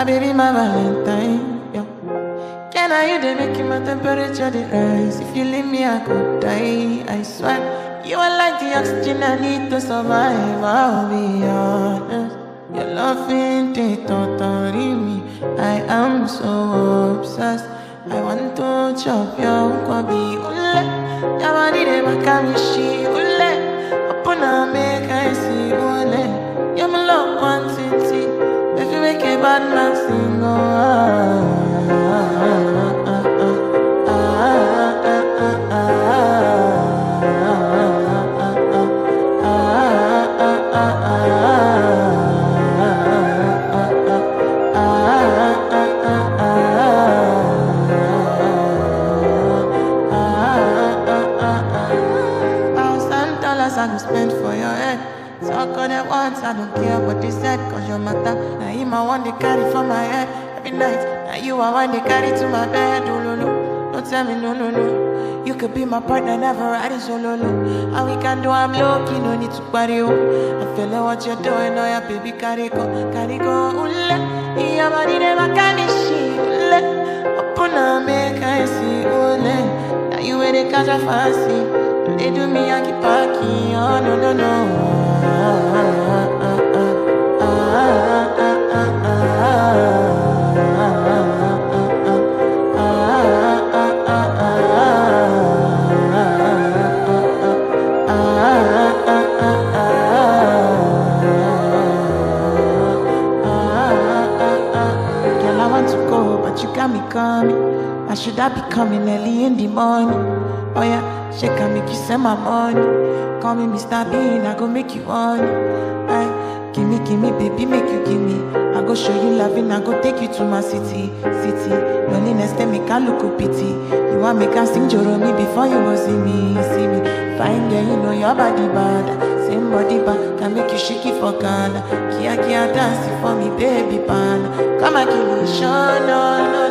My baby, my Valentine, yeah. Can I you they making my temperature the rise? If you leave me, I could die, I swear. You are like the oxygen I need to survive, I'll be honest. Your love ain't it totally me. I am so obsessed. I want to chop your kwabi ule. Yamani de makamishi ule. Upona make I see ule. You're my love quantity. If you make a bad man sing, $1,000 I go spend for your head. Talk on it once, I don't care what they said. Cause your matter, now you my one they carry for my head every night. Now you are one they carry to my bed. Oh, no, no. Don't tell me no, no, no. You could be my partner, never riding solo, no. And we can do, I'm low-key, no need to party, oh. I feel like what you're doing, oh yeah, baby, carry go, ule. Yeah, body never can be she, ule. Upon a make I see, ule. Now you where they catch a fancy. They do me Yankee Parky, oh no no no. Girl, I want to go, but you got me coming. Why should I be coming early in the morning? Oh yeah. She can make you send my money. Call me Mr. Bean, I go make you honey. Aye, gimme, baby, make you gimme. I go show you loving, I go take you to my city. Loneliness, they make I look a pity. You want me can sing Joromi before you go see me. Fine girl, you know your body bad. Same body bad, can make you shaky for Ghana. Kia, dancing for me, baby, pan. Come and give me show, no, no.